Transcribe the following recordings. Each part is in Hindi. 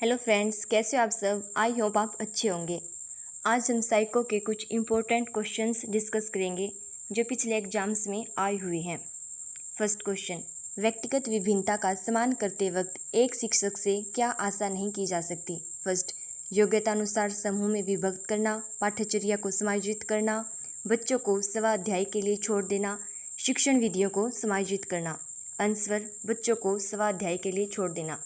हेलो फ्रेंड्स, कैसे हो आप सब। आई होप आप अच्छे होंगे। आज हम साइको के कुछ इम्पोर्टेंट क्वेश्चंस डिस्कस करेंगे जो पिछले एग्जाम्स में आए हुए हैं। फर्स्ट क्वेश्चन, व्यक्तिगत विभिन्नता का सम्मान करते वक्त एक शिक्षक से क्या आशा नहीं की जा सकती। फर्स्ट, योग्यतानुसार समूह में विभक्त करना, पाठ्यचर्या को समायोजित करना, बच्चों को स्वाध्याय के लिए छोड़ देना, शिक्षण विधियों को समायोजित करना। आंसर, बच्चों को स्वाध्याय के लिए छोड़ देना।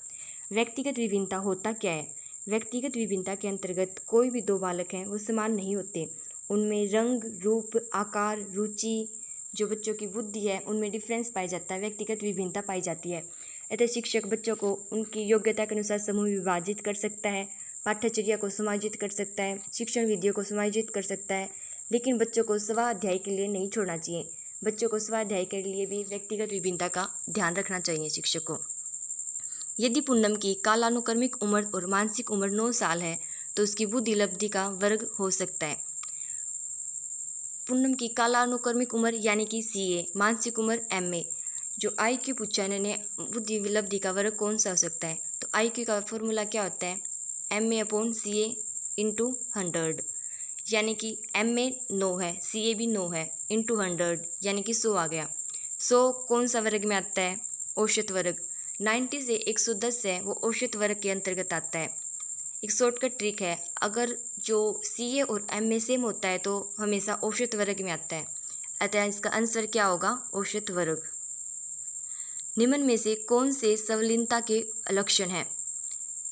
व्यक्तिगत विभिन्नता होता क्या है? व्यक्तिगत विभिन्नता के अंतर्गत कोई भी दो बालक हैं वो समान नहीं होते। उनमें रंग, रूप, आकार, रुचि, जो बच्चों की बुद्धि है उनमें डिफरेंस पाया जाता है, व्यक्तिगत विभिन्नता पाई जाती है। अतः शिक्षक बच्चों को उनकी योग्यता के अनुसार समूह विभाजित कर सकता है, पाठ्यचर्या को समायोजित कर सकता है, शिक्षण विधियों को समायोजित कर सकता है, लेकिन बच्चों को स्वाध्याय के लिए नहीं छोड़ना चाहिए। बच्चों को स्वाध्याय के लिए भी व्यक्तिगत विभिन्नता का ध्यान रखना चाहिए शिक्षक को। यदि पूनम की कालानुक्रमिक उम्र और मानसिक उम्र 9 साल है तो उसकी बुद्धि लब्धि का वर्ग हो सकता है। पूनम की कालानुक्रमिक उम्र यानी कि CA, मानसिक उम्र MA। जो IQ पूछा इन्होंने, बुद्धि लब्धि का वर्ग कौन सा हो सकता है? तो IQ का फॉर्मूला क्या होता है? MA/CA × 100, यानी कि MA 9 है, CA भी 9 है, × 100 यानी कि 100 आ गया। 100 कौन सा वर्ग में आता है? औसत वर्ग। 90 से 110 है वो औसत वर्ग के अंतर्गत आता है। एक शॉर्टकट ट्रिक है, अगर जो CA और MA सेम होता है तो हमेशा औसत वर्ग में आता है। अतः इसका आंसर क्या होगा? औसत वर्ग। निम्न में से कौन से संलिप्तता के लक्षण हैं?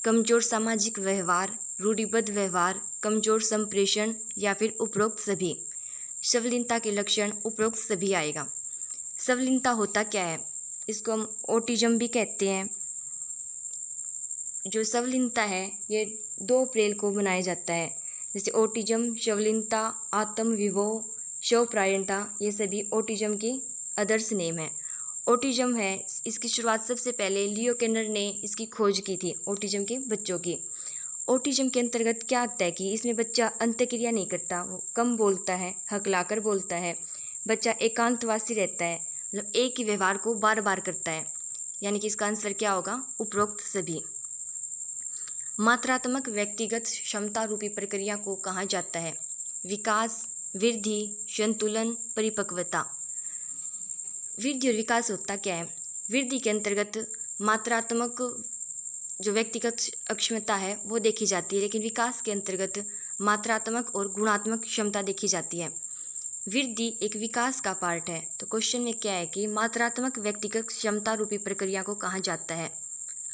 कमजोर सामाजिक व्यवहार, रूढ़िबद्ध व्यवहार, कमजोर संप्रेषण या फिर उपरोक्त सभी। संलिप्तता के लक्षण उपरोक्त सभी आएगा। संलिप्तता होता क्या है? इसको हम ऑटिज्म भी कहते हैं। जो संलिप्तता है ये 2 अप्रैल को मनाया जाता है। जैसे ऑटिज्म, संलिप्तता, आत्म विभोग, स्वप्रायणता, ये सभी ऑटिज्म के अदर्स नेम है। ऑटिज्म है, इसकी शुरुआत सबसे पहले लियो केनर ने इसकी खोज की थी, ऑटिज्म के बच्चों की। ऑटिज्म के अंतर्गत क्या आता है कि इसमें बच्चा अंतःक्रिया नहीं करता, वो कम बोलता है, हकलाकर बोलता है, बच्चा एकांतवासी रहता है, मतलब एक ही व्यवहार को बार बार करता है, यानी कि इसका आंसर क्या होगा? उपरोक्त सभी। मात्रात्मक व्यक्तिगत क्षमता रूपी प्रक्रिया को कहा जाता है? विकास, वृद्धि, संतुलन, परिपक्वता। वृद्धि और विकास होता क्या है? वृद्धि के अंतर्गत मात्रात्मक जो व्यक्तिगत अक्षमता है वो देखी जाती है, लेकिन विकास के अंतर्गत मात्रात्मक और गुणात्मक क्षमता देखी जाती है। वृद्धि एक विकास का पार्ट है। तो क्वेश्चन में क्या है कि मात्रात्मक व्यक्तिगत क्षमता रूपी प्रक्रिया को कहा जाता है?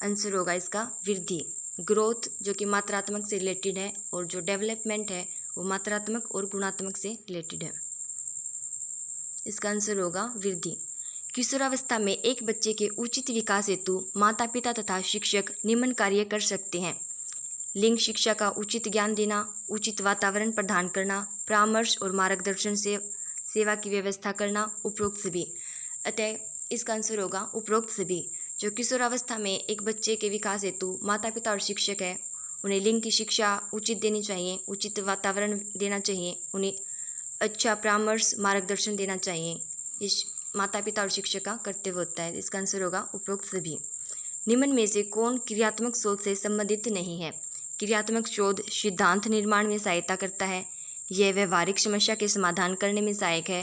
आंसर होगा इसका वृद्धि। ग्रोथ जो कि मात्रात्मक से रिलेटेड है और जो डेवलपमेंट है वो मात्रात्मक और गुणात्मक से रिलेटेड है। इसका आंसर होगा वृद्धि। किशोरावस्था में एक बच्चे के उचित विकास हेतु माता पिता तथा शिक्षक निम्न कार्य कर सकते हैं? लिंग शिक्षा का उचित ज्ञान देना, उचित वातावरण प्रदान करना, परामर्श और मार्गदर्शन से सेवा की व्यवस्था करना, उपरोक्त सभी। अतः इसका आंसर होगा उपरोक्त सभी। जो किशोरावस्था में एक बच्चे के विकास हेतु माता पिता और शिक्षक है, उन्हें लिंग की शिक्षा उचित देनी चाहिए, उचित वातावरण देना चाहिए, उन्हें अच्छा परामर्श मार्गदर्शन देना चाहिए। इस माता पिता और शिक्षक का कर्तव्य होता है। इसका आंसर होगा उपरोक्त सभी। निम्न में से कौन क्रियात्मक शोध से संबंधित नहीं है? क्रियात्मक शोध सिद्धांत निर्माण में सहायता करता है, यह व्यवहारिक समस्या के समाधान करने में सहायक है,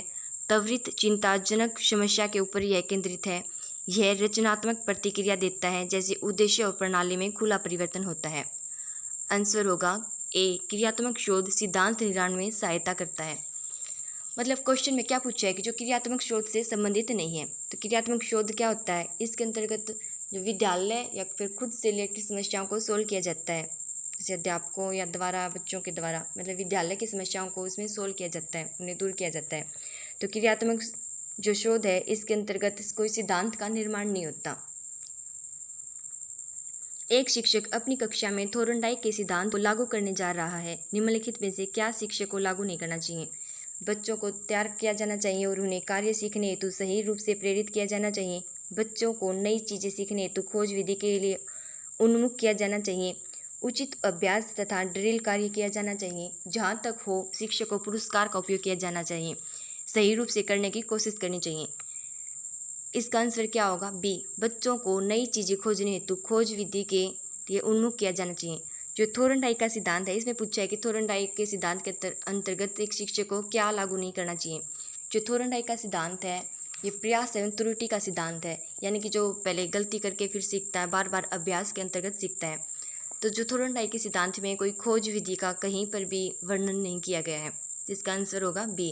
त्वरित चिंताजनक समस्या के ऊपर यह केंद्रित है, यह रचनात्मक प्रतिक्रिया देता है, जैसे उद्देश्य और प्रणाली में खुला परिवर्तन होता है। आंसर होगा A, क्रियात्मक शोध सिद्धांत निर्माण में सहायता करता है। मतलब क्वेश्चन में क्या पूछा है कि जो क्रियात्मक शोध से संबंधित नहीं है। तो क्रियात्मक शोध क्या होता है? इसके अंतर्गत जो विद्यालय या फिर खुद से रिलेटेड समस्याओं को सोल्व किया जाता है, जैसे अध्यापकों या द्वारा, बच्चों के द्वारा, मतलब विद्यालय की समस्याओं को उसमें सोल्व किया जाता है, उन्हें दूर किया जाता है। तो क्रियात्मक जो शोध है इसके अंतर्गत कोई सिद्धांत का निर्माण नहीं होता। एक शिक्षक अपनी कक्षा में थोर्नडाइक के सिद्धांत को लागू करने जा रहा है। निम्नलिखित में से क्या शिक्षक को लागू नहीं करना चाहिए? बच्चों को तैयार किया जाना चाहिए और उन्हें कार्य सीखने हेतु सही रूप से प्रेरित किया जाना चाहिए। बच्चों को नई चीज़ें सीखने हेतु खोज विधि के लिए उन्मुख किया जाना चाहिए। उचित अभ्यास तथा ड्रिल कार्य किया जाना चाहिए। जहाँ तक हो शिक्षक को पुरस्कार का उपयोग किया जाना चाहिए। सही रूप से करने की कोशिश करनी चाहिए। इसका आंसर क्या होगा? B, बच्चों को नई चीज़ें खोजने हेतु खोज विधि के ये उन्मुख किया जाना चाहिए। जो थोरनडाइक का सिद्धांत है, इसमें पूछा है कि थोरनडाइक के सिद्धांत के अंतर्गत एक शिक्षक को क्या लागू नहीं करना चाहिए। जो थोरनडाइक का सिद्धांत है ये प्रयास एवं त्रुटि का सिद्धांत है, यानी कि जो पहले गलती करके फिर सीखता है, बार बार अभ्यास के अंतर्गत सीखता है। तो जो थोरनडाइक के सिद्धांत में कोई खोज विधि का कहीं पर भी वर्णन नहीं किया गया है, इसका आंसर होगा बी,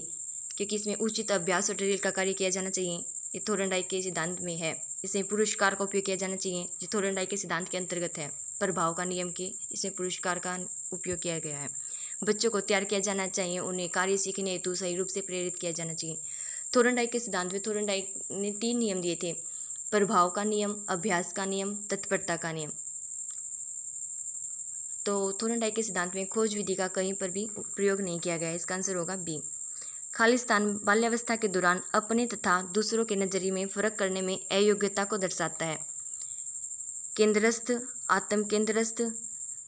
क्योंकि इसमें उचित अभ्यास और ड्रिल का कार्य किया जाना चाहिए। ये थोरनडाइक के सिद्धांत में है। इसमें पुरस्कार का उपयोग किया जाना चाहिए, जो थोरनडाइक के सिद्धांत के अंतर्गत है। प्रभाव का नियम के इसमें पुरस्कार का उपयोग किया गया है। बच्चों को तैयार किया जाना चाहिए, उन्हें कार्य सीखने हेतु सही रूप से प्रेरित किया जाना चाहिए। थोरनडाइक के सिद्धांत में थोरनडाइक ने 3 नियम दिए थे: प्रभाव का नियम, अभ्यास का नियम, तत्परता का नियम। तो थोरनडाइक के सिद्धांत में खोज विधि का कहीं पर भी प्रयोग नहीं किया गया है। इसका आंसर होगा बी। खाली स्थान बाल्यावस्था के दौरान अपने तथा दूसरों के नजरिए में फर्क करने में अयोग्यता को दर्शाता है। केंद्रस्थ, आत्म केंद्रस्थ,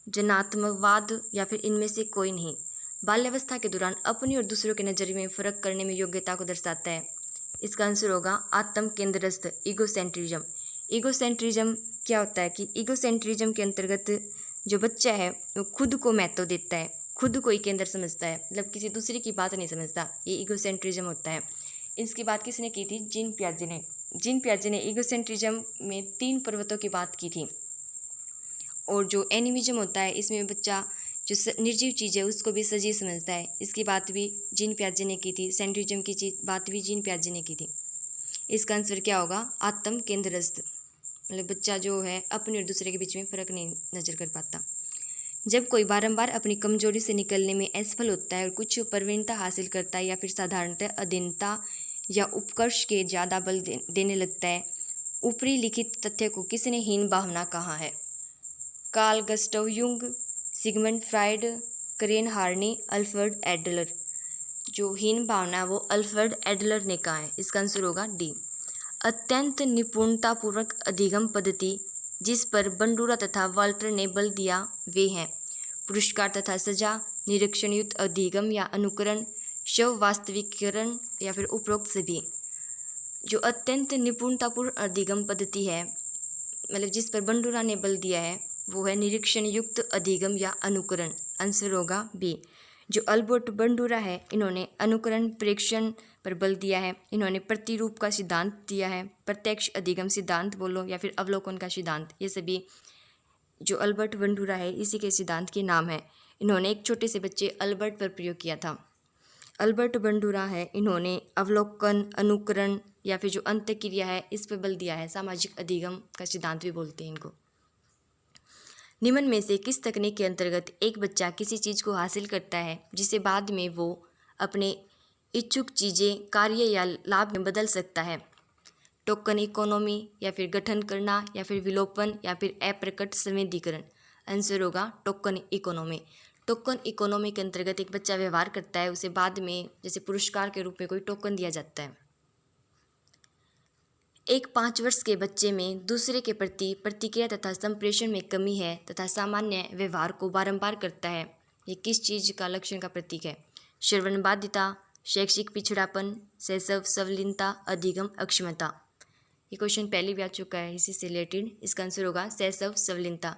जनात्मवाद या फिर इनमें से कोई नहीं। बाल्यावस्था के दौरान अपनी और दूसरों के नजरिए में फर्क करने में योग्यता को दर्शाता है। इसका आंसर होगा आत्म केंद्रस्थ, ईगोसेंट्रिज्म। ईगोसेंट्रिज्म क्या होता है कि ईगोसेंट्रिज्म के अंतर्गत जो बच्चा है वो खुद को महत्व देता है, खुद को ही केंद्र समझता है, मतलब किसी दूसरे की बात नहीं समझता। ये ईगोसेंट्रिज्म होता है। इसकी बात किसने की थी? जीन पियाजे ने। जीन पियाजे ने ईगोसेंट्रिज्म में 3 पर्वतों की बात की थी। और जो एनिमिज्म होता है, इसमें बच्चा जो निर्जीव चीज़ है उसको भी सजीव समझता है। इसकी बात भी जीन पियाजे ने की थी। सेंट्रिज्म की बात भी जीन पियाजे ने की थी। इसका आंसर क्या होगा? आत्म केंद्रस्थ, मतलब बच्चा जो है अपने और दूसरे के बीच में फ़र्क नहीं नज़र कर पाता। जब कोई बारंबार अपनी कमजोरी से निकलने में असफल होता है और कुछ प्रवीणता हासिल करता है या फिर साधारणतः अधीनता या उत्कर्ष के ज़्यादा बल देने लगता है, ऊपरी लिखित तथ्य को किसने हीन भावना कहा है? कार्ल गस्टव युंग, सिगमंड फ्राइड, करेन हार्नी, अल्फ्रेड एडलर। जो हीन भावना वो अल्फ्रेड एडलर ने कहा है। इसका आंसर होगा डी। अत्यंत निपुणतापूर्वक अधिगम पद्धति जिस पर बंडूरा तथा वाल्टर ने बल दिया वे हैं पुरस्कार तथा सजा, निरीक्षण युक्त अधिगम या अनुकरण, शव वास्तविकरण या फिर उपरोक्त सभी। जो अत्यंत निपुणतापूर्ण अधिगम पद्धति है, मतलब जिस पर बंडूरा ने बल दिया है, वो है निरीक्षण युक्त अधिगम या अनुकरण। आंसर होगा बी। जो अल्बर्ट बंडूरा है, इन्होंने अनुकरण प्रेक्षण पर बल दिया है। इन्होंने प्रतिरूप का सिद्धांत दिया है, प्रत्यक्ष अधिगम सिद्धांत बोलो या फिर अवलोकन का सिद्धांत, ये सभी जो अल्बर्ट बंडूरा है इसी के सिद्धांत के नाम है। इन्होंने एक छोटे से बच्चे अल्बर्ट पर प्रयोग किया था। अल्बर्ट बंडूरा है, इन्होंने अवलोकन, अनुकरण या फिर जो अंतःक्रिया है इस पर बल दिया है। सामाजिक अधिगम का सिद्धांत भी बोलते हैं इनको। निम्न में से किस तकनीक के अंतर्गत एक बच्चा किसी चीज़ को हासिल करता है जिसे बाद में वो अपने इच्छुक चीज़ें, कार्य या लाभ में बदल सकता है? टोकन इकोनॉमी या फिर गठन करना या फिर विलोपन या फिर अप्रकट संवेदीकरण। आंसर होगा टोकन इकोनॉमी। टोकन इकोनॉमी के अंतर्गत एक बच्चा व्यवहार करता है, उसे बाद में जैसे पुरस्कार के रूप में कोई टोकन दिया जाता है। एक 5 वर्ष के बच्चे में दूसरे के प्रति प्रतिक्रिया तथा संप्रेषण में कमी है तथा सामान्य व्यवहार को बारंबार करता है, ये किस चीज़ का लक्षण का प्रतीक है? श्रवण बाध्यता, शैक्षिक पिछड़ापन, शैशव संलिनता, अधिगम अक्षमता। ये क्वेश्चन पहले भी आ चुका है इसी से रिलेटेड। इसका आंसर होगा शैशव संलिनता।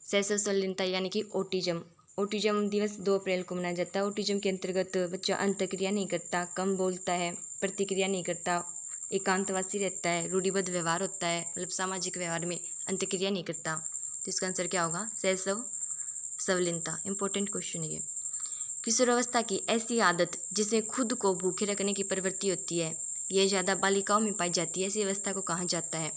शैशव संलिनता यानी कि ओटिज्म। ओटिज्म दिवस 2 अप्रैल को मनाया जाता है। ओटिज्म के अंतर्गत बच्चा अंतःक्रिया नहीं करता, कम बोलता है, प्रतिक्रिया नहीं करता, एकांतवासी रहता है, रूढ़िबद्ध व्यवहार होता है, मतलब सामाजिक व्यवहार में अंतःक्रिया नहीं करता। तो इसका आंसर क्या होगा? शैशव संलिनता। इंपॉर्टेंट क्वेश्चन है ये। किशोरावस्था की ऐसी आदत जिसमें खुद को भूखे रखने की प्रवृत्ति होती है, यह ज़्यादा बालिकाओं में पाई जाती है। ऐसी अवस्था को कहा जाता है?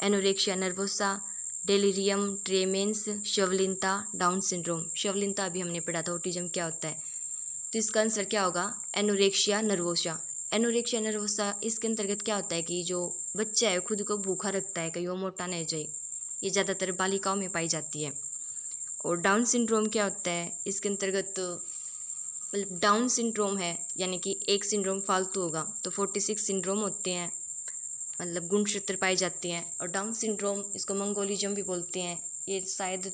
एनोरेक्सिया नर्वोसा, डेलिरियम ट्रेमेंस, शवलिनता, डाउन सिंड्रोम। शवलिनता अभी हमने पढ़ा था, ऑटिज्म क्या होता है। तो इसका आंसर क्या होगा? Anorexia nervosa. एनोरेक्सिया नर्वोसा इसके अंतर्गत क्या होता है कि जो बच्चा है खुद को भूखा रखता है, कहीं वो मोटा नहीं जाए। ये ज़्यादातर बालिकाओं में पाई जाती है। और डाउन सिंड्रोम क्या होता है? इसके अंतर्गत मतलब डाउन सिंड्रोम है यानी कि एक सिंड्रोम फालतू होगा, तो 46 सिंड्रोम होते हैं, मतलब गुणसूत्र पाए जाते हैं। और डाउन सिंड्रोम इसको मंगोलिज्म भी बोलते हैं। ये शायद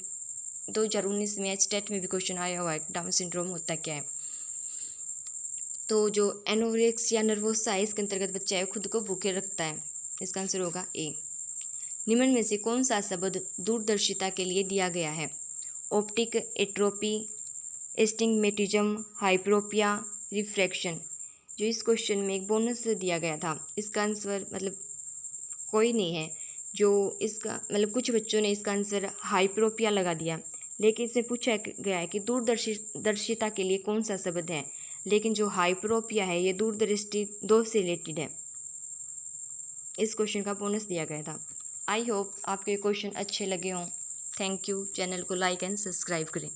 2019 में स्टेट में भी क्वेश्चन आया हुआ है, डाउन सिंड्रोम होता क्या है। तो जो एनोरेक्सिया नर्वोसा है इसके अंतर्गत बच्चा है खुद को भूखे रखता है। इसका आंसर होगा ए। निम्न में से कौन सा शब्द दूरदर्शिता के लिए दिया गया है? Optic atrophy, astigmatism, hyperopia, refraction. जो इस क्वेश्चन में एक बोनस दिया गया था, इसका आंसर कोई नहीं है। जो इसका कुछ बच्चों ने इसका आंसर हाइप्रोपिया लगा दिया, लेकिन इसमें पूछा गया है कि दूरदर्शिता के लिए कौन सा शब्द है, लेकिन जो हाइप्रोपिया है ये दूरदृष्टि दोष से रिलेटेड है। इस क्वेश्चन का बोनस दिया गया था। आई होप आपके क्वेश्चन अच्छे लगे हों। Thank you. चैनल को लाइक एंड सब्सक्राइब करें।